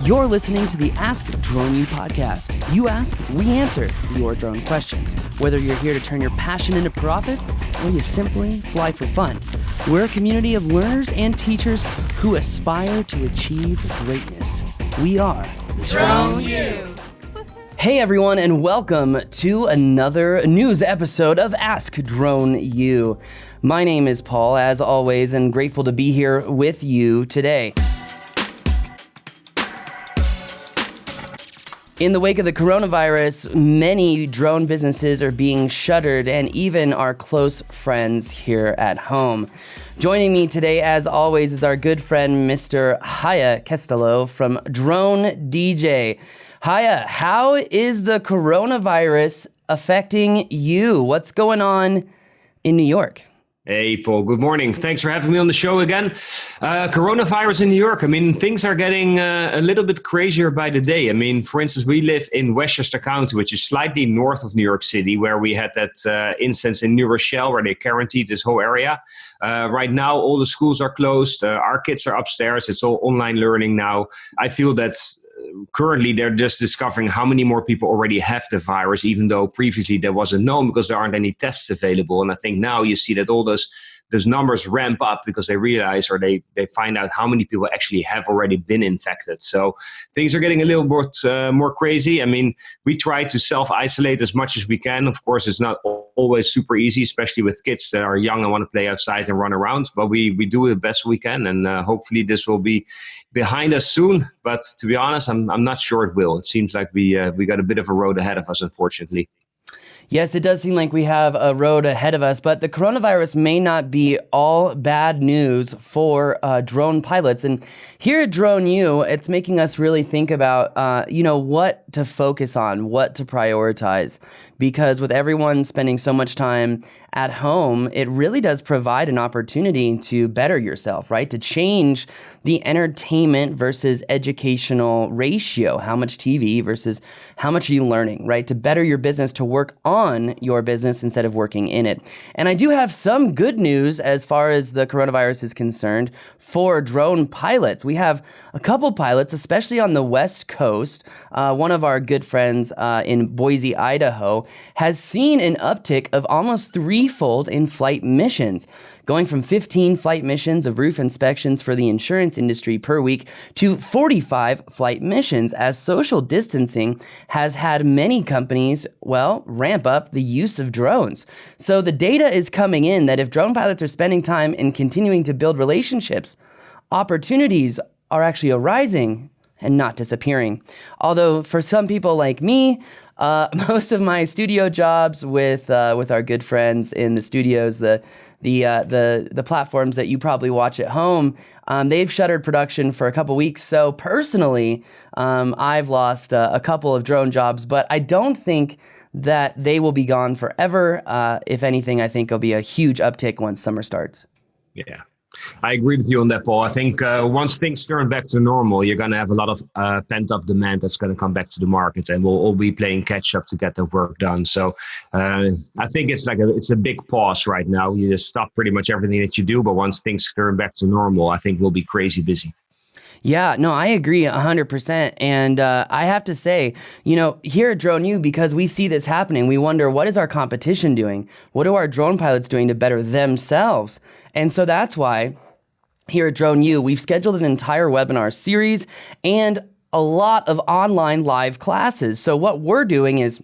You're listening to the Ask Drone U podcast. You ask, we answer your drone questions. Whether you're here to turn your passion into profit or you simply fly for fun, we're a community of learners and teachers who aspire to achieve greatness. We are Drone U. Hey everyone, and welcome to another news episode of Ask Drone U. My name is Paul, as always, and grateful to be here with you today. In the wake of the coronavirus, many drone businesses are being shuttered, and even our close friends here at home. Joining me today, as always, is our good friend, Mr. Haya Kestelo from Drone DJ. Haya, how is the coronavirus affecting you? What's going on in New York? Hey, Paul. Good morning. Thanks for having me on the show again. Coronavirus in New York. I mean, things are getting a little bit crazier by the day. I mean, for instance, we live in Westchester County, which is slightly north of New York City, where we had that instance in New Rochelle where they quarantined this whole area. Right now, all the schools are closed. Our kids are upstairs. It's all online learning now. I feel that currently they're just discovering how many more people already have the virus, even though previously there wasn't known because there aren't any tests available. And I think now you see that all those numbers ramp up because they realize or they find out how many people actually have already been infected. So things are getting a little bit more crazy. I mean, we try to self-isolate as much as we can. Of course, it's not always super easy, especially with kids that are young and want to play outside and run around. But we do the best we can, and hopefully this will be behind us soon. But to be honest, I'm not sure it will. It seems like we got a bit of a road ahead of us, unfortunately. Yes, it does seem like we have a road ahead of us, but the coronavirus may not be all bad news for drone pilots. And here at Drone U, it's making us really think about, what to focus on, what to prioritize. Because with everyone spending so much time at home, it really does provide an opportunity to better yourself, right? To change the entertainment versus educational ratio. How much TV versus how much are you learning, right? To better your business, to work on your business instead of working in it. And I do have some good news as far as the coronavirus is concerned for drone pilots. We have a couple pilots, especially on the West Coast. One of our good friends in Boise, Idaho, has seen an uptick of almost threefold in flight missions, going from 15 flight missions of roof inspections for the insurance industry per week to 45 flight missions, as social distancing has had many companies, ramp up the use of drones. So the data is coming in that if drone pilots are spending time in continuing to build relationships, opportunities are actually arising and not disappearing. Although for some people like me, most of my studio jobs with our good friends in the studios, the platforms that you probably watch at home, they've shuttered production for a couple weeks. So personally, I've lost a couple of drone jobs, but I don't think that they will be gone forever. If anything, I think there'll be a huge uptick once summer starts. Yeah. I agree with you on that, Paul. I think once things turn back to normal, you're going to have a lot of pent-up demand that's going to come back to the market, and we'll all be playing catch-up to get the work done. So I think it's a big pause right now. You just stop pretty much everything that you do, but once things turn back to normal, I think we'll be crazy busy. Yeah, no, I agree 100%. And I have to say, here at Drone U, because we see this happening, we wonder, what is our competition doing? What are our drone pilots doing to better themselves? And so that's why here at Drone U, we've scheduled an entire webinar series and a lot of online live classes. So what we're doing is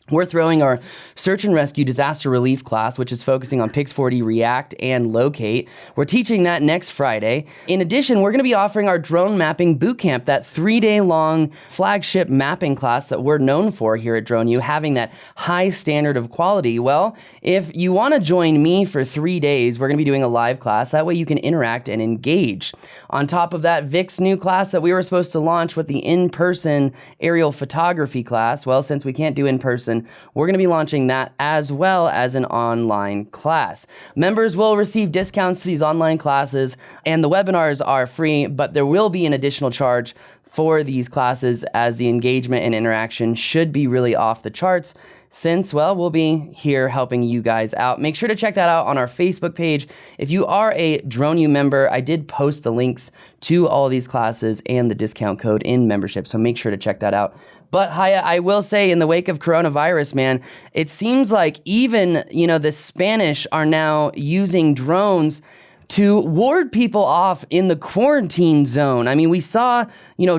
we're throwing our Search and Rescue Disaster Relief class, which is focusing on Pix4D, React, and Locate. We're teaching that next Friday. In addition, we're going to be offering our Drone Mapping Bootcamp, that 3-day-long flagship mapping class that we're known for here at Drone U, having that high standard of quality. Well, if you want to join me for 3 days, we're going to be doing a live class. That way you can interact and engage. On top of that, Vic's new class that we were supposed to launch with the in-person aerial photography class, well, since we can't do in-person, we're going to be launching that as well as an online class. Members will receive discounts to these online classes, and the webinars are free, but there will be an additional charge for these classes as the engagement and interaction should be really off the charts since, well, we'll be here helping you guys out. Make sure to check that out on our Facebook page. If you are a DroneU member, I did post the links to all of these classes and the discount code in membership, so make sure to check that out. But Haya, I will say, in the wake of coronavirus, man, it seems like even, the Spanish are now using drones to ward people off in the quarantine zone. I mean, we saw,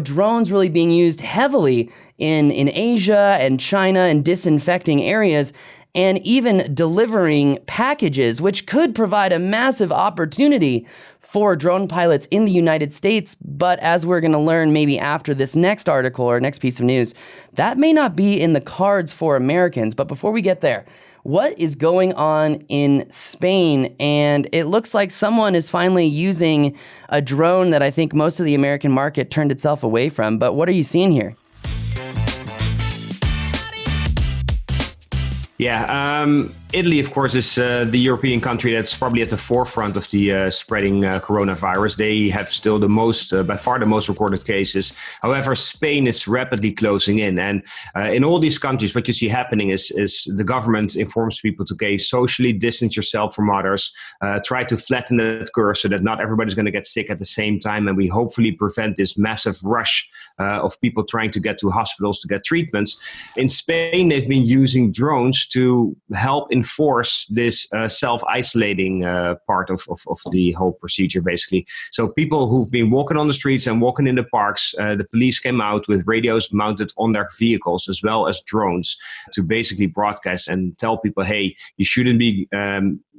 drones really being used heavily in Asia and China and disinfecting areas, and even delivering packages, which could provide a massive opportunity for drone pilots in the United States. But as we're going to learn maybe after this next article or next piece of news, that may not be in the cards for Americans. But before we get there, what is going on in Spain? And it looks like someone is finally using a drone that I think most of the American market turned itself away from. But what are you seeing here? Yeah, Italy, of course, is the European country that's probably at the forefront of the spreading coronavirus. They have still the most, by far the most recorded cases. However, Spain is rapidly closing in. And in all these countries, what you see happening is the government informs people to, okay, socially distance yourself from others, try to flatten that curve so that not everybody's going to get sick at the same time. And we hopefully prevent this massive rush of people trying to get to hospitals to get treatments. In Spain, they've been using drones to help enforce this self-isolating part of the whole procedure, basically. So people who've been walking on the streets and walking in the parks, the police came out with radios mounted on their vehicles as well as drones to basically broadcast and tell people, hey, you shouldn't be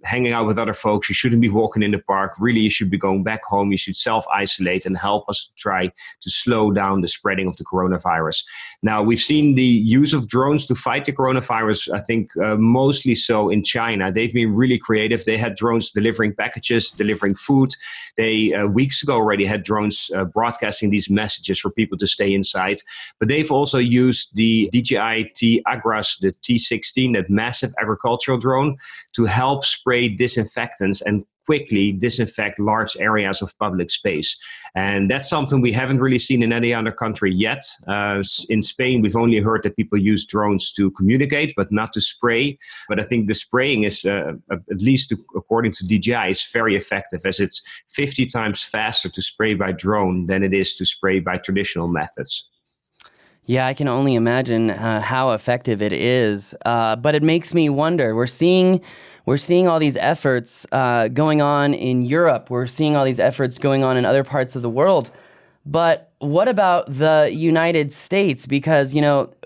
hanging out with other folks. You shouldn't be walking in the park. Really, you should be going back home. You should self-isolate and help us try to slow down the spreading of the coronavirus. Now, we've seen the use of drones to fight the coronavirus, I think mostly so in China. They've been really creative. They had drones delivering packages, delivering food. They, weeks ago already, had drones broadcasting these messages for people to stay inside. But they've also used the DJI T-Agras, the T-16, that massive agricultural drone, to help spray disinfectants and quickly disinfect large areas of public space. And that's something we haven't really seen in any other country yet. In Spain, we've only heard that people use drones to communicate, but not to spray. But I think the spraying is, at least according to DJI, is very effective, as it's 50 times faster to spray by drone than it is to spray by traditional methods. Yeah, I can only imagine how effective it is. But it makes me wonder. We're seeing all these efforts going on in Europe. We're seeing all these efforts going on in other parts of the world. But what about the United States? Because,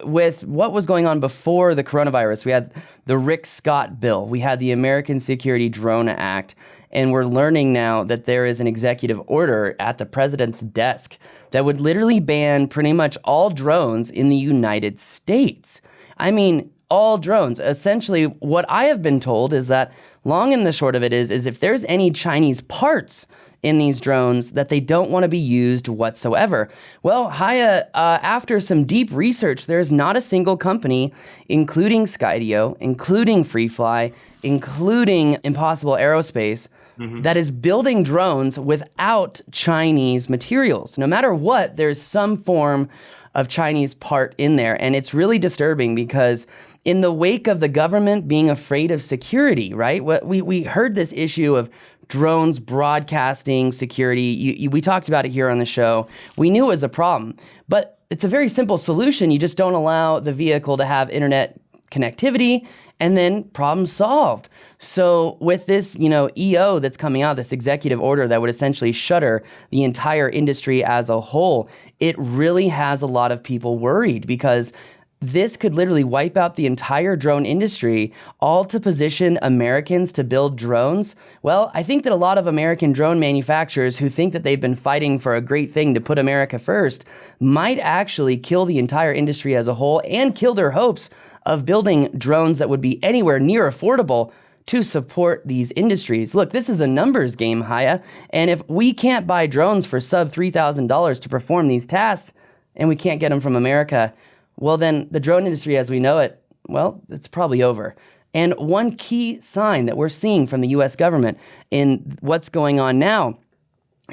with what was going on before the coronavirus, we had the Rick Scott bill, we had the American Security Drone Act, and we're learning now that there is an executive order at the president's desk that would literally ban pretty much all drones in the United States. I mean, all drones. Essentially, what I have been told is that long and the short of it is if there's any Chinese parts in these drones, that they don't want to be used whatsoever. Well, Haya, after some deep research, there's not a single company, including Skydio, including FreeFly, including Impossible Aerospace, that is building drones without Chinese materials. No matter what, there's some form of Chinese part in there. And it's really disturbing because in the wake of the government being afraid of security, right? We heard this issue of drones broadcasting security. We talked about it here on the show. We knew it was a problem, but it's a very simple solution. You just don't allow the vehicle to have internet connectivity, and then problem solved. So with this, EO that's coming out, this executive order that would essentially shutter the entire industry as a whole, it really has a lot of people worried because this could literally wipe out the entire drone industry, all to position Americans to build drones. Well, I think that a lot of American drone manufacturers who think that they've been fighting for a great thing to put America first might actually kill the entire industry as a whole and kill their hopes of building drones that would be anywhere near affordable to support these industries. Look, this is a numbers game, Haya, and if we can't buy drones for sub $3,000 to perform these tasks, and we can't get them from America, well then the drone industry as we know it, well, it's probably over. And one key sign that we're seeing from the US government in what's going on now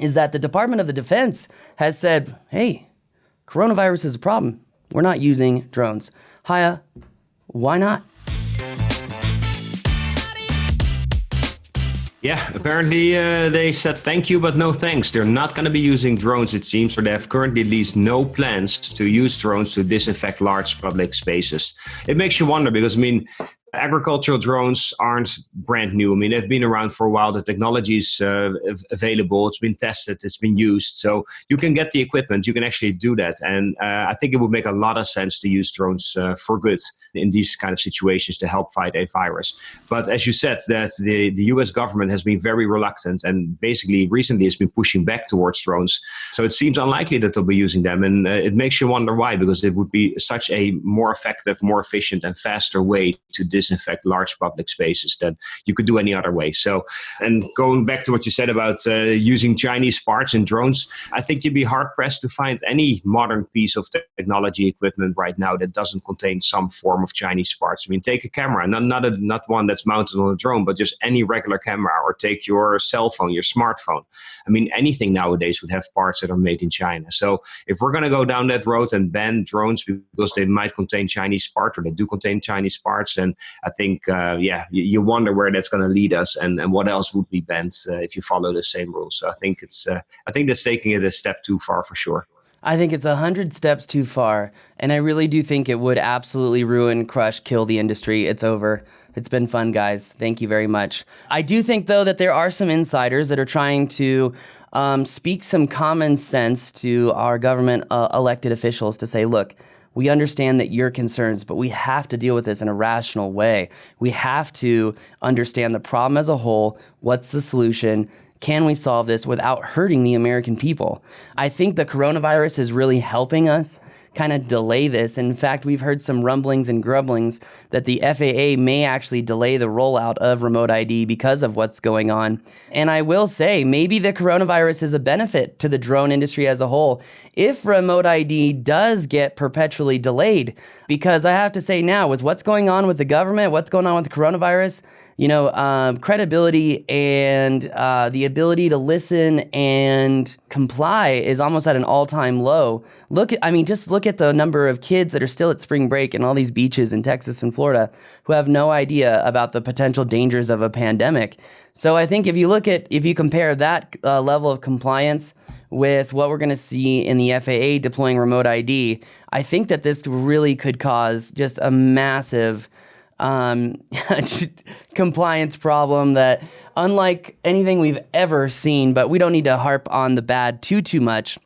is that the Department of the Defense has said, hey, coronavirus is a problem. We're not using drones. Haya, Why not? Yeah, apparently they said thank you, but no thanks. They're not going to be using drones, it seems, or they have currently at least no plans to use drones to disinfect large public spaces. It makes you wonder because, I mean, agricultural drones aren't brand new. I mean, they've been around for a while. The technology is available. It's been tested. It's been used. So you can get the equipment. You can actually do that. And I think it would make a lot of sense to use drones for good in these kind of situations to help fight a virus. But as you said, that the US government has been very reluctant and basically recently has been pushing back towards drones. So it seems unlikely that they'll be using them. And it makes you wonder why, because it would be such a more effective, more efficient and faster way to disinfect large public spaces that you could do any other way. So, and going back to what you said about using Chinese parts in drones, I think you'd be hard pressed to find any modern piece of technology equipment right now that doesn't contain some form of Chinese parts. I mean, take a camera, not one that's mounted on a drone, but just any regular camera, or take your cell phone, your smartphone. I mean, anything nowadays would have parts that are made in China. So if we're going to go down that road and ban drones because they might contain Chinese parts, or they do contain Chinese parts, then I think, you wonder where that's going to lead us, and what else would be banned if you follow the same rules. So I think that's taking it a step too far for sure. I think it's 100 steps too far, and I really do think it would absolutely ruin, crush, kill the industry. It's over. It's been fun, guys. Thank you very much. I do think, though, that there are some insiders that are trying to speak some common sense to our government elected officials to say, look, we understand that your concerns, but we have to deal with this in a rational way. We have to understand the problem as a whole. What's the solution? Can we solve this without hurting the American people? I think the coronavirus is really helping us kind of delay this. In fact, we've heard some rumblings and grumblings that the FAA may actually delay the rollout of remote ID because of what's going on. And I will say, maybe the coronavirus is a benefit to the drone industry as a whole if remote ID does get perpetually delayed. Because I have to say now, with what's going on with the government, what's going on with the coronavirus, credibility and the ability to listen and comply is almost at an all-time low. Just look at the number of kids that are still at spring break in all these beaches in Texas and Florida who have no idea about the potential dangers of a pandemic. So I think if you compare that level of compliance with what we're going to see in the FAA deploying remote ID, I think that this really could cause just a massive compliance problem that unlike anything we've ever seen, but we don't need to harp on the bad too much.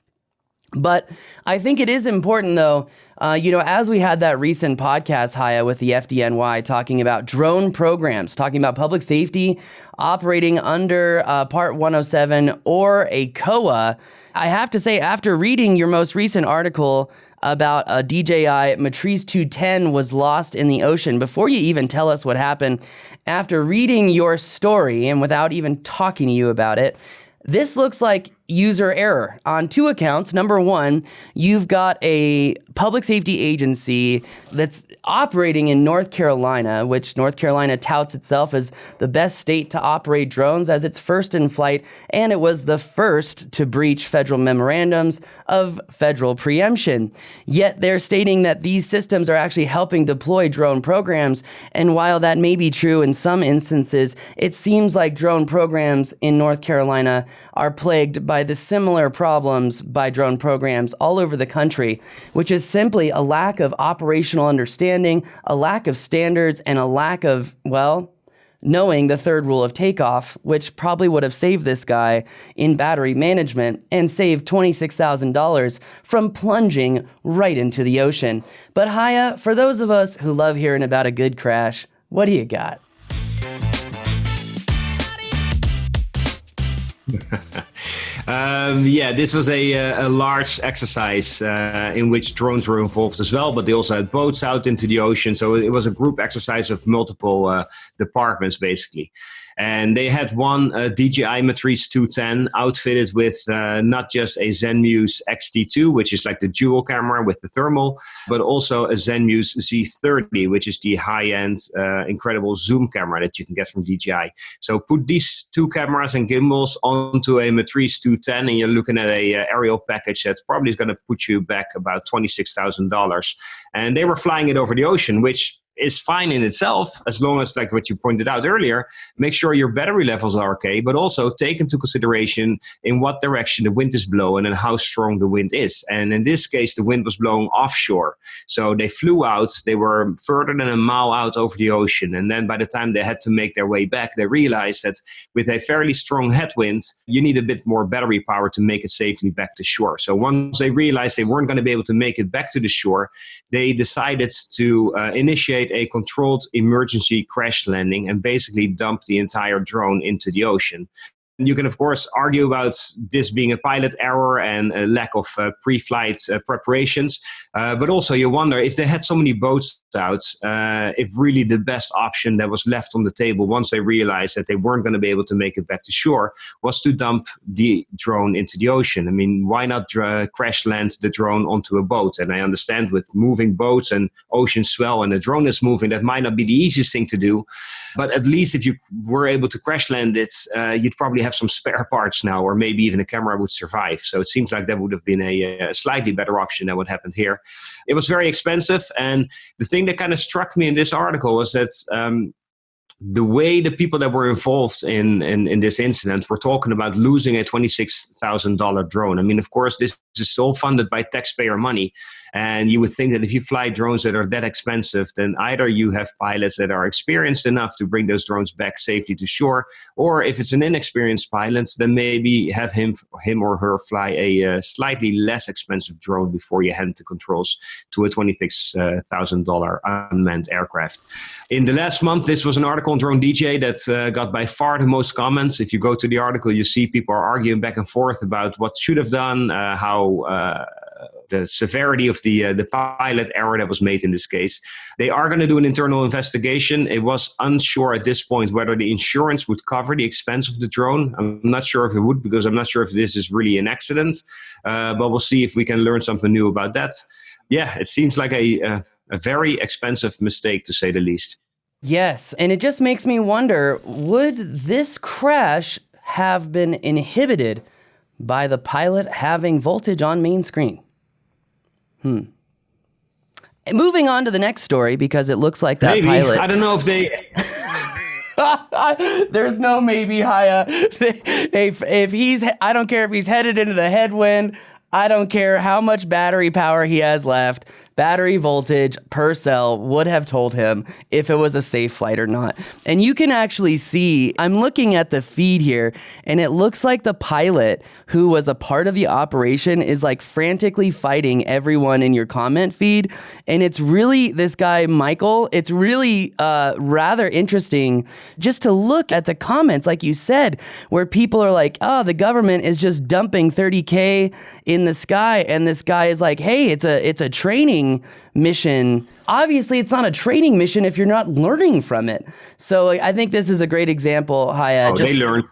But I think it is important, though, as we had that recent podcast, Haya, with the FDNY talking about drone programs, talking about public safety operating under Part 107 or a COA, I have to say, after reading your most recent article about a DJI Matrice 210 was lost in the ocean, before you even tell us what happened, after reading your story and without even talking to you about it, this looks like user error on two accounts. Number one, you've got a public safety agency that's operating in North Carolina, which North Carolina touts itself as the best state to operate drones as its first in flight, and it was the first to breach federal memorandums of federal preemption. Yet they're stating that these systems are actually helping deploy drone programs, and while that may be true in some instances, it seems like drone programs in North Carolina are plagued by the similar problems by drone programs all over the country, which is simply a lack of operational understanding, a lack of standards, and a lack of, knowing the third rule of takeoff, which probably would have saved this guy in battery management and saved $26,000 from plunging right into the ocean. But Haya, for those of us who love hearing about a good crash, what do you got? This was a large exercise in which drones were involved as well, but they also had boats out into the ocean. So it was a group exercise of multiple departments, basically. And they had one DJI Matrice 210 outfitted with not just a Zenmuse X-T2, which is like the dual camera with the thermal, but also a Zenmuse Z30, which is the high-end, incredible zoom camera that you can get from DJI. So put these two cameras and gimbals onto a Matrice 210, and you're looking at a aerial package that's probably going to put you back about $26,000. And they were flying it over the ocean, which is fine in itself, as long as, like what you pointed out earlier, make sure your battery levels are okay, but also take into consideration in what direction the wind is blowing and how strong the wind is. And in this case, the wind was blowing offshore. So they flew out, they were further than a mile out over the ocean. And then by the time they had to make their way back, they realized that with a fairly strong headwind, you need a bit more battery power to make it safely back to shore. So once they realized they weren't going to be able to make it back to the shore, they decided to initiate a controlled emergency crash landing and basically dump the entire drone into the ocean. You can, of course, argue about this being a pilot error and a lack of pre-flight preparations. But also you wonder if they had so many boats out, if really the best option that was left on the table once they realized that they weren't going to be able to make it back to shore was to dump the drone into the ocean. I mean, why not crash land the drone onto a boat? And I understand with moving boats and ocean swell and the drone is moving, that might not be the easiest thing to do. But at least if you were able to crash land it, you'd probably have some spare parts now, or maybe even a camera would survive. So it seems like that would have been a slightly better option than what happened here. It was very expensive. And the thing that kind of struck me in this article was that the way the people that were involved in this incident were talking about losing a $26,000 drone. I mean, of course, this is all funded by taxpayer money. And you would think that if you fly drones that are that expensive, then either you have pilots that are experienced enough to bring those drones back safely to shore, or if it's an inexperienced pilot, then maybe have him or her fly a slightly less expensive drone before you hand the controls to a $26,000 unmanned aircraft. In the last month, this was an article on Drone DJ that got by far the most comments. If you go to the article, you see people are arguing back and forth about what should have done, how the severity of the pilot error that was made in this case. They are going to do an internal investigation. It was unsure at this point whether the insurance would cover the expense of the drone. I'm not sure if it would, because I'm not sure if this is really an accident. But we'll see if we can learn something new about that. Yeah, it seems like a very expensive mistake, to say the least. Yes, and it just makes me wonder, would this crash have been inhibited by the pilot having voltage on main screen? Moving on to the next story, because it looks like that maybe. pilot... I don't know if they... There's no maybe, Haya. If he's... I don't care if he's headed into the headwind. I don't care how much battery power he has left. Battery voltage per cell would have told him if it was a safe flight or not. And you can actually see, I'm looking at the feed here, and it looks like the pilot who was a part of the operation is like frantically fighting everyone in your comment feed. And it's really, this guy, Michael, it's really rather interesting just to look at the comments, like you said, where people are like, oh, the government is just dumping 30K in the sky. And this guy is like, hey, it's a training mission. Obviously, it's not a training mission if you're not learning from it. So I think this is a great example, Haya. They learned.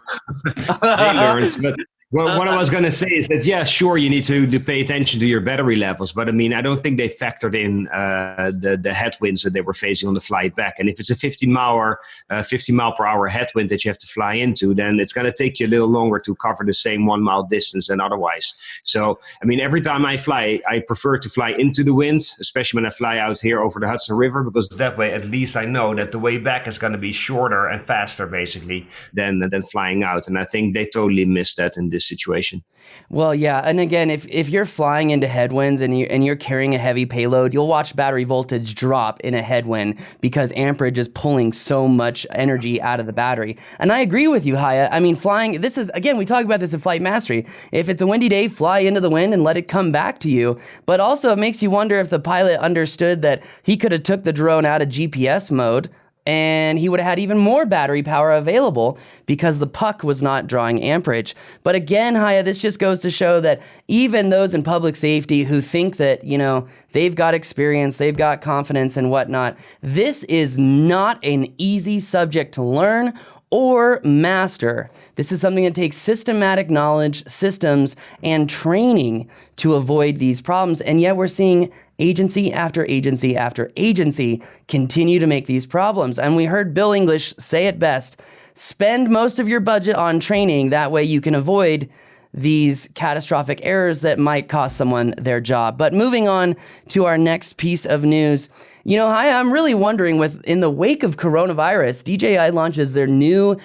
They learned. But what I was going to say is that, yeah, sure, you need to pay attention to your battery levels. But I mean, I don't think they factored in the headwinds that they were facing on the flight back. And if it's a 50 mile per hour headwind that you have to fly into, then it's going to take you a little longer to cover the same 1 mile distance than otherwise. So, I mean, every time I fly, I prefer to fly into the wind, especially when I fly out here over the Hudson River, because that way, at least I know that the way back is going to be shorter and faster, basically, than flying out. And I think they totally missed that in this situation. Well, yeah. And again, if you're flying into headwinds and you're carrying a heavy payload, you'll watch battery voltage drop in a headwind because amperage is pulling so much energy out of the battery. And I agree with you, Haya. I mean, flying, this is, again, we talk about this in Flight Mastery. If it's a windy day, fly into the wind and let it come back to you. But also it makes you wonder if the pilot understood that he could have took the drone out of GPS mode and he would have had even more battery power available because the puck was not drawing amperage. But again, Haya, this just goes to show that even those in public safety who think that, you know, they've got experience, they've got confidence and whatnot, this is not an easy subject to learn or master. This is something that takes systematic knowledge, systems, and training to avoid these problems. And yet we're seeing agency after agency after agency continue to make these problems. And we heard Bill English say it best: spend most of your budget on training. That way you can avoid these catastrophic errors that might cost someone their job. But moving on to our next piece of news. Hi, I'm really wondering, in the wake of coronavirus, DJI launches their new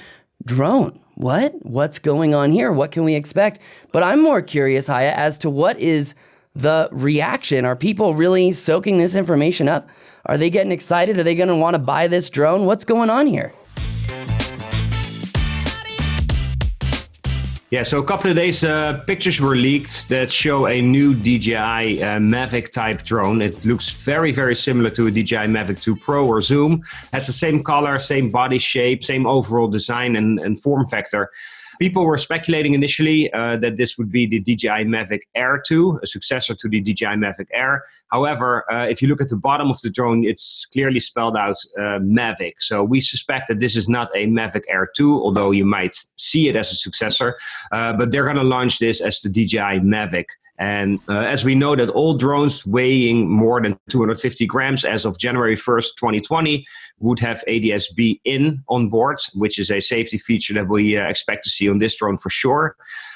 drone. What's going on here? What can we expect? But I'm more curious, Haya, as to what is the reaction. Are people really soaking this information up? Are they getting excited? Are they going to want to buy this drone? What's going on here? Yeah, so a couple of days, pictures were leaked that show a new DJI Mavic type drone. It looks very, very similar to a DJI Mavic 2 Pro or Zoom. Has the same color, same body shape, same overall design and form factor. People were speculating initially that this would be the DJI Mavic Air 2, a successor to the DJI Mavic Air. However, if you look at the bottom of the drone, it's clearly spelled out Mavic. So we suspect that this is not a Mavic Air 2, although you might see it as a successor. But they're going to launch this as the DJI Mavic. And as we know that all drones weighing more than 250 grams as of January 1st, 2020 would have ADS-B in on board, which is a safety feature that we expect to see on this drone for sure.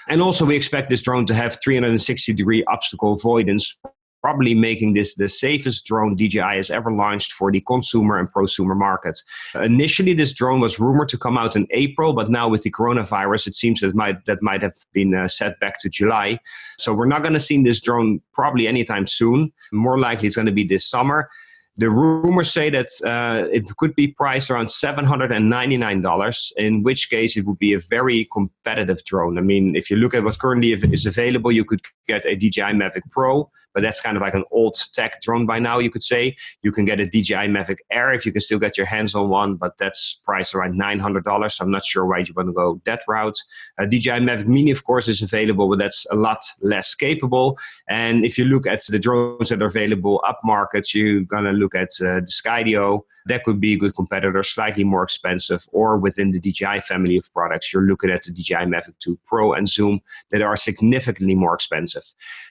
And also we expect this drone to have 360-degree obstacle avoidance, probably making this the safest drone DJI has ever launched for the consumer and prosumer markets. Initially, this drone was rumored to come out in April, but now with the coronavirus, it seems that might have been set back to July. So we're not going to see this drone probably anytime soon. More likely, it's going to be this summer. The rumors say that it could be priced around $799, in which case it would be a very competitive drone. I mean, if you look at what currently is available, you could get a DJI Mavic Pro, but that's kind of like an old tech drone by now, you could say. You can get a DJI Mavic Air if you can still get your hands on one, but that's priced around $900. So I'm not sure why you want to go that route. DJI Mavic Mini, of course, is available, but that's a lot less capable. And if you look at the drones that are available up markets, you're going to look at the Skydio. That could be a good competitor, slightly more expensive. Or within the DJI family of products, you're looking at the DJI Mavic 2 Pro and Zoom that are significantly more expensive.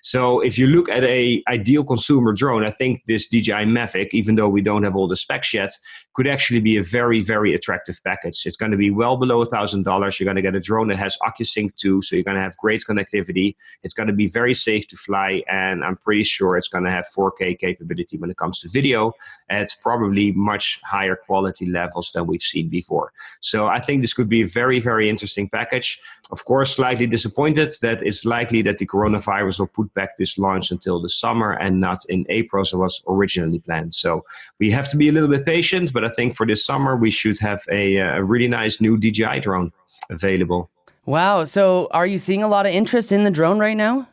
So if you look at a ideal consumer drone, I think this DJI Mavic, even though we don't have all the specs yet, could actually be a very, very attractive package. It's going to be well below $1,000. You're going to get a drone that has OcuSync 2, so you're going to have great connectivity. It's going to be very safe to fly, and I'm pretty sure it's going to have 4K capability when it comes to video at probably much higher quality levels than we've seen before. So I think this could be a very, very interesting package. Of course, slightly disappointed that it's likely that the coronavirus will put back this launch until the summer and not in April as it was originally planned. So we have to be a little bit patient, but I think for this summer we should have a really nice new DJI drone available. Wow. So are you seeing a lot of interest in the drone right now?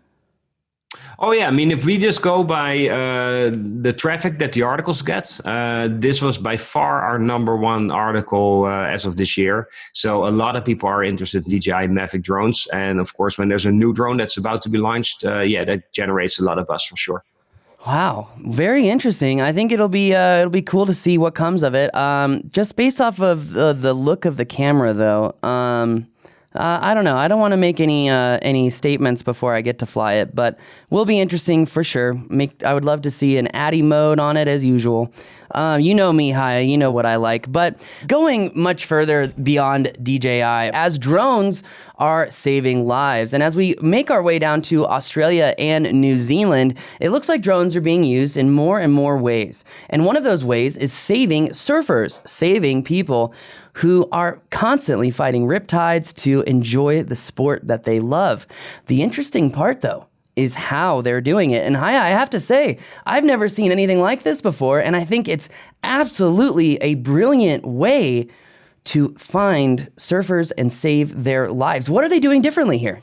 Oh, yeah. I mean, if we just go by the traffic that the articles get, this was by far our number one article as of this year. So a lot of people are interested in DJI Mavic drones. And of course, when there's a new drone that's about to be launched, that generates a lot of buzz for sure. Wow, very interesting. I think it'll be cool to see what comes of it. Just based off of the look of the camera, though. I don't know. I don't want to make any statements before I get to fly it, but will be interesting for sure. I would love to see an ADI mode on it as usual. You know me, Haya. You know what I like. But going much further beyond DJI, as drones are saving lives, and as we make our way down to Australia and New Zealand, it looks like drones are being used in more and more ways. And one of those ways is saving surfers, saving people who are constantly fighting riptides to enjoy the sport that they love. The interesting part, though, is how they're doing it. And I have to say, I've never seen anything like this before, and I think it's absolutely a brilliant way to find surfers and save their lives. What are they doing differently here?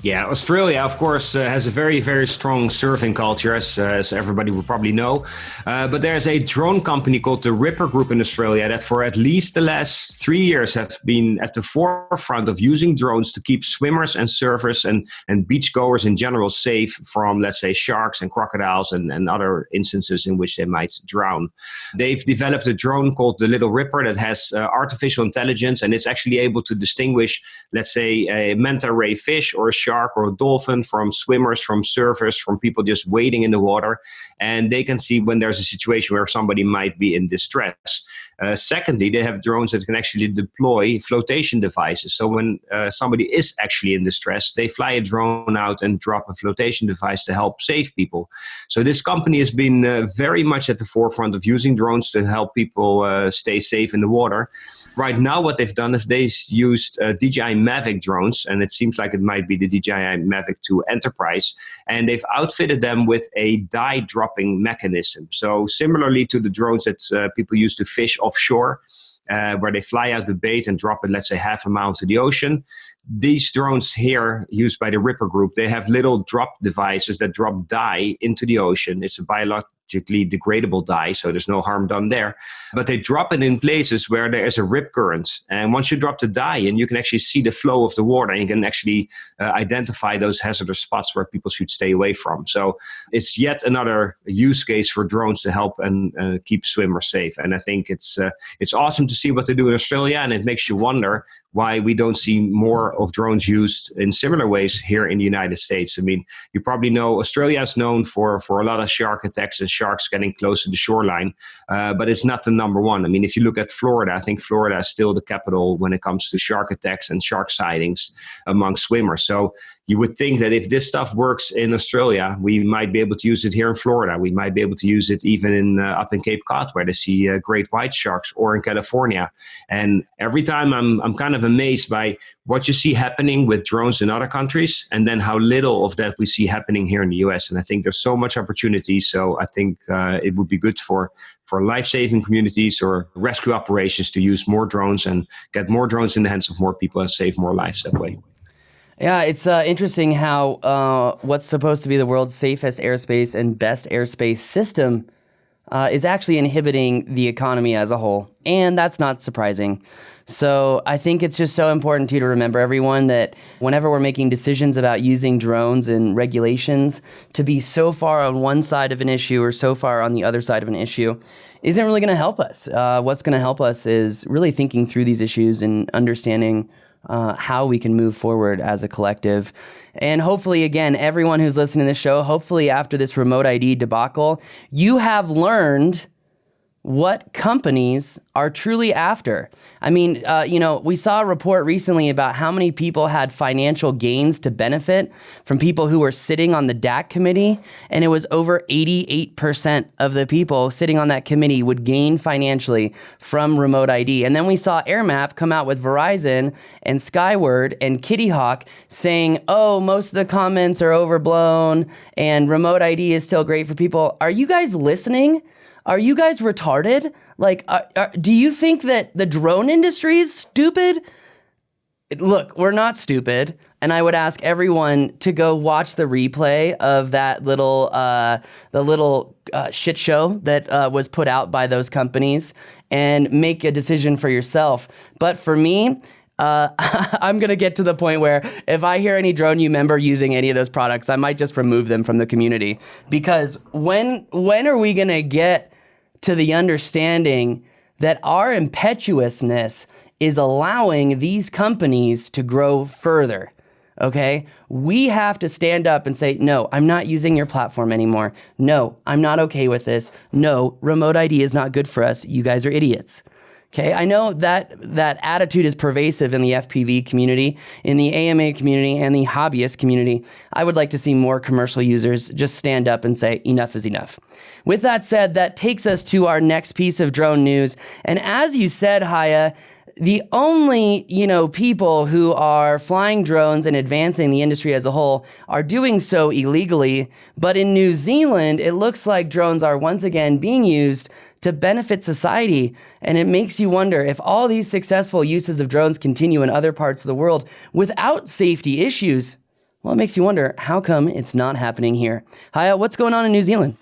Yeah, Australia, of course, has a very, very strong surfing culture, as everybody will probably know. But there's a drone company called the Ripper Group in Australia that for at least the last 3 years have been at the forefront of using drones to keep swimmers and surfers and beachgoers in general safe from, let's say, sharks and crocodiles and other instances in which they might drown. They've developed a drone called the Little Ripper that has artificial intelligence, and it's actually able to distinguish, let's say, a manta ray fish or a shark shark or a dolphin, from swimmers, from surfers, from people just wading in the water. And they can see when there's a situation where somebody might be in distress. Secondly, they have drones that can actually deploy flotation devices. So when somebody is actually in distress, they fly a drone out and drop a flotation device to help save people. So this company has been very much at the forefront of using drones to help people stay safe in the water. Right now, what they've done is they've used DJI Mavic drones, and it seems like it might be the DJI Mavic 2 Enterprise, and they've outfitted them with a dye dropping mechanism. So similarly to the drones that people use to fish offshore, where they fly out the bait and drop it, let's say, half a mile to the ocean. These drones here, used by the Ripper Group, they have little drop devices that drop dye into the ocean. It's a biologically degradable dye, so there's no harm done there. But they drop it in places where there is a rip current. And once you drop the dye in, you can actually see the flow of the water, and you can actually identify those hazardous spots where people should stay away from. So it's yet another use case for drones to help and keep swimmers safe. And I think it's awesome to see what they do in Australia, and it makes you wonder why we don't see more of drones used in similar ways here in the United States. I mean, you probably know Australia is known for a lot of shark attacks and sharks getting close to the shoreline, but it's not the number one. I mean, if you look at Florida, I think Florida is still the capital when it comes to shark attacks and shark sightings among swimmers. So you would think that if this stuff works in Australia, we might be able to use it here in Florida. We might be able to use it even in up in Cape Cod, where they see great white sharks, or in California. And every time I'm kind of amazed by what you see happening with drones in other countries, and then how little of that we see happening here in the US. And I think there's so much opportunity. So I think it would be good for life-saving communities or rescue operations to use more drones and get more drones in the hands of more people and save more lives that way. Yeah, it's interesting how what's supposed to be the world's safest airspace and best airspace system is actually inhibiting the economy as a whole. And that's not surprising. So I think it's just so important to remember, everyone, that whenever we're making decisions about using drones and regulations, to be so far on one side of an issue or so far on the other side of an issue isn't really going to help us. What's going to help us is really thinking through these issues and understanding how we can move forward as a collective. And hopefully, again, everyone who's listening to this show, hopefully after this remote ID debacle, you have learned what companies are truly after. I mean, we saw a report recently about how many people had financial gains to benefit from people who were sitting on the DAC committee, and it was over 88% of the people sitting on that committee would gain financially from remote ID. And then we saw AirMap come out with Verizon and Skyward and Kitty Hawk saying, oh, most of the comments are overblown and remote ID is still great for people. Are you guys listening? Are you guys retarded? Like, do you think that the drone industry is stupid? Look, we're not stupid. And I would ask everyone to go watch the replay of that little shit show that was put out by those companies and make a decision for yourself. But for me, I'm going to get to the point where if I hear any Drone U member using any of those products, I might just remove them from the community. Because when are we going to get to the understanding that our impetuousness is allowing these companies to grow further? Okay? We have to stand up and say, no, I'm not using your platform anymore. No, I'm not okay with this. No, remote ID is not good for us. You guys are idiots. Okay, I know that attitude is pervasive in the FPV community, in the AMA community, and the hobbyist community. I would like to see more commercial users just stand up and say, enough is enough. With that said, that takes us to our next piece of drone news. And as you said, Haya, the only, people who are flying drones and advancing the industry as a whole are doing so illegally. But in New Zealand, it looks like drones are once again being used to benefit society. And it makes you wonder, if all these successful uses of drones continue in other parts of the world without safety issues, well, it makes you wonder, how come it's not happening here? Haya, what's going on in New Zealand?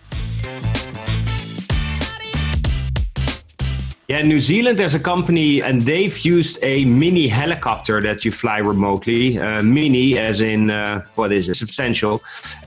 Yeah, in New Zealand, there's a company and they've used a mini helicopter that you fly remotely. Mini as in, what is it, substantial.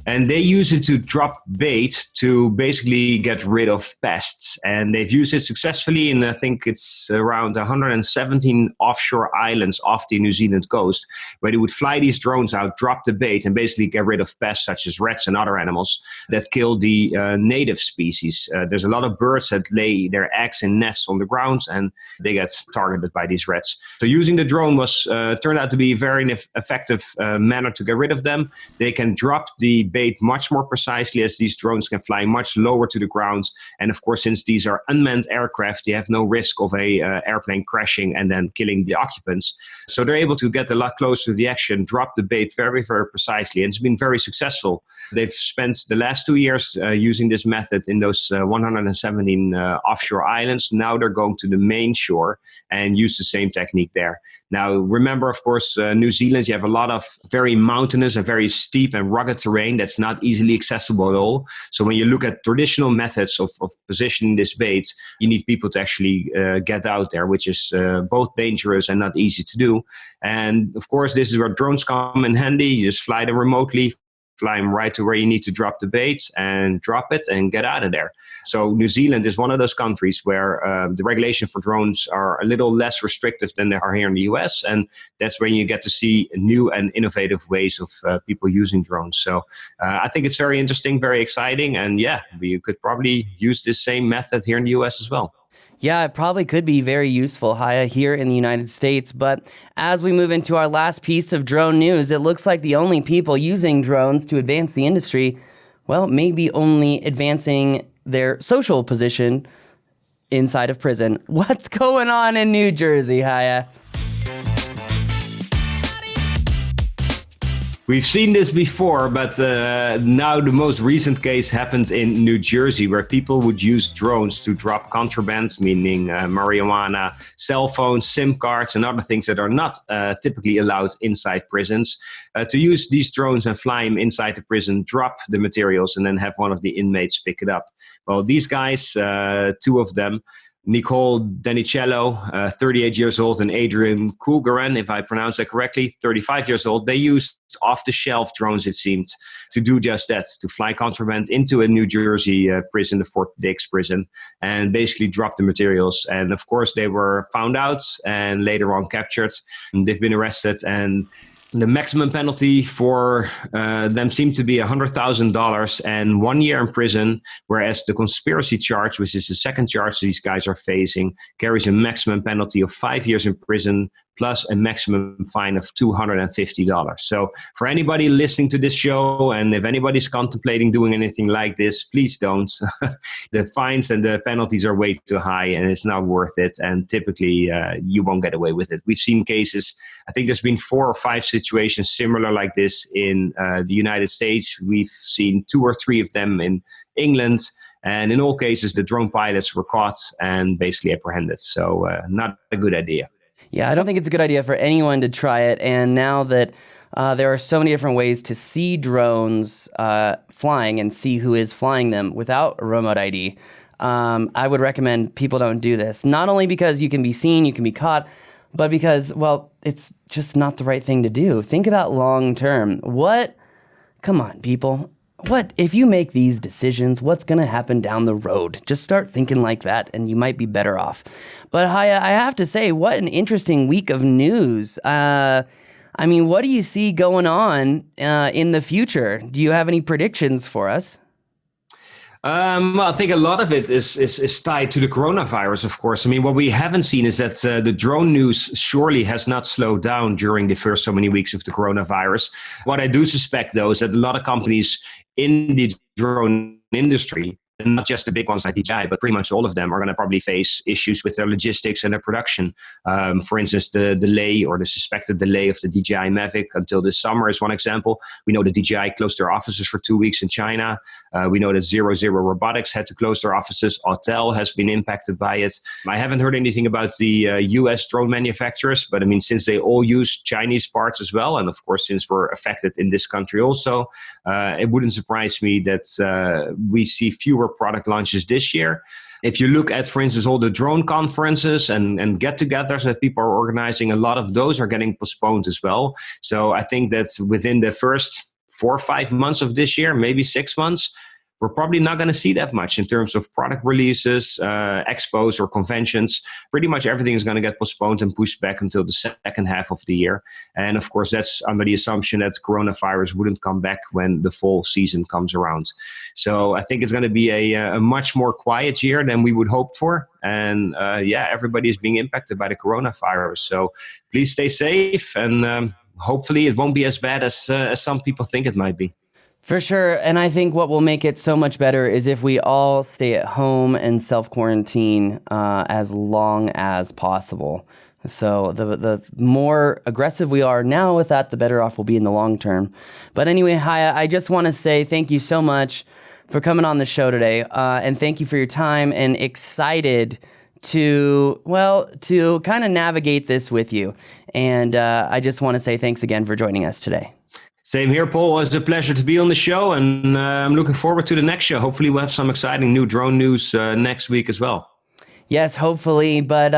And they use it to drop bait to basically get rid of pests. And they've used it successfully in, I think it's around 117 offshore islands off the New Zealand coast, where they would fly these drones out, drop the bait, and basically get rid of pests such as rats and other animals that kill the native species. There's a lot of birds that lay their eggs in nests on the ground and they get targeted by these rats. So using the drone was turned out to be a very effective manner to get rid of them. They can drop the bait much more precisely as these drones can fly much lower to the ground. And of course, since these are unmanned aircraft, you have no risk of a airplane crashing and then killing the occupants. So they're able to get a lot closer to the action, drop the bait very, very precisely. And it's been very successful. They've spent the last 2 years using this method in those 117 offshore islands. Now they're going to the main shore and use the same technique there. Now, remember, of course, New Zealand, you have a lot of very mountainous and very steep and rugged terrain that's not easily accessible at all. So when you look at traditional methods of positioning these baits, you need people to actually get out there, which is both dangerous and not easy to do. And of course, this is where drones come in handy. You just fly them remotely, fly them right to where you need to drop the baits and drop it and get out of there. So New Zealand is one of those countries where the regulation for drones are a little less restrictive than they are here in the US. And that's when you get to see new and innovative ways of people using drones. So I think it's very interesting, very exciting. And yeah, we could probably use this same method here in the US as well. Yeah, it probably could be very useful, Haya, here in the United States. But as we move into our last piece of drone news, it looks like the only people using drones to advance the industry, well, maybe only advancing their social position inside of prison. What's going on in New Jersey, Haya? We've seen this before, but now the most recent case happened in New Jersey, where people would use drones to drop contraband, meaning marijuana, cell phones, SIM cards, and other things that are not typically allowed inside prisons. To use these drones and fly them inside the prison, drop the materials, and then have one of the inmates pick it up. Well, these guys, two of them, Nicole Danicello, 38 years old, and Adrian Kulgaran, if I pronounce that correctly, 35 years old. They used off-the-shelf drones, it seemed, to do just that, to fly contraband into a New Jersey prison, the Fort Dix prison, and basically drop the materials. And of course, they were found out and later on captured. And they've been arrested, and the maximum penalty for them seemed to be $100,000 and 1 year in prison, whereas the conspiracy charge, which is the second charge these guys are facing, carries a maximum penalty of 5 years in prison plus a maximum fine of $250. So for anybody listening to this show, and if anybody's contemplating doing anything like this, please don't. The fines and the penalties are way too high and it's not worth it. And typically you won't get away with it. We've seen cases, I think there's been 4 or 5 situations similar like this in the United States. We've seen 2 or 3 of them in England. And in all cases, the drone pilots were caught and basically apprehended. So not a good idea. Yeah, I don't think it's a good idea for anyone to try it. And now that there are so many different ways to see drones flying and see who is flying them without a remote ID, I would recommend people don't do this. Not only because you can be seen, you can be caught, but because, well, it's just not the right thing to do. Think about long term. Come on, people. What if you make these decisions, what's going to happen down the road? Just start thinking like that and you might be better off. But Haya, I have to say, what an interesting week of news. I mean, what do you see going on in the future? Do you have any predictions for us? Well, I think a lot of it is tied to the coronavirus, of course. I mean, what we haven't seen is that the drone news surely has not slowed down during the first so many weeks of the coronavirus. What I do suspect, though, is that a lot of companies in the drone industry, and not just the big ones like DJI, but pretty much all of them are going to probably face issues with their logistics and their production. For instance, the delay or the suspected delay of the DJI Mavic until this summer is one example. We know that DJI closed their offices for 2 weeks in China. We know that Zero Robotics had to close their offices. Autel has been impacted by it. I haven't heard anything about the US drone manufacturers, but I mean, since they all use Chinese parts as well, and of course, since we're affected in this country also, it wouldn't surprise me that we see fewer product launches this year. If you look at, for instance, all the drone conferences and get-togethers that people are organizing, a lot of those are getting postponed as well. So I think that's within the first 4 or 5 months of this year, maybe 6 months, we're probably not going to see that much in terms of product releases, expos or conventions. Pretty much everything is going to get postponed and pushed back until the second half of the year. And of course, that's under the assumption that coronavirus wouldn't come back when the fall season comes around. So I think it's going to be a much more quiet year than we would hope for. And everybody is being impacted by the coronavirus. So please stay safe, and hopefully it won't be as bad as some people think it might be. For sure. And I think what will make it so much better is if we all stay at home and self-quarantine as long as possible. So the more aggressive we are now with that, the better off we'll be in the long term. But anyway, Haya, I just want to say thank you so much for coming on the show today. And thank you for your time, and excited to kind of navigate this with you. And I just want to say thanks again for joining us today. Same here, Paul. It was a pleasure to be on the show, and I'm looking forward to the next show. Hopefully we'll have some exciting new drone news next week as well. Yes, hopefully. But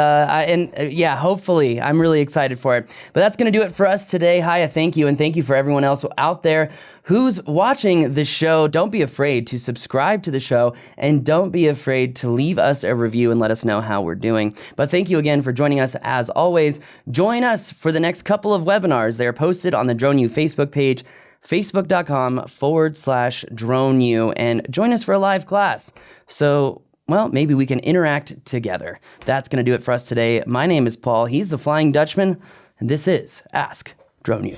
hopefully. I'm really excited for it. But that's going to do it for us today. Haya, thank you. And thank you for everyone else out there who's watching the show. Don't be afraid to subscribe to the show, and don't be afraid to leave us a review and let us know how we're doing. But thank you again for joining us. As always, join us for the next couple of webinars. They are posted on the DroneU Facebook page, facebook.com/DroneU, and join us for a live class. So, maybe we can interact together. That's going to do it for us today. My name is Paul. He's the Flying Dutchman, and this is Ask DroneU.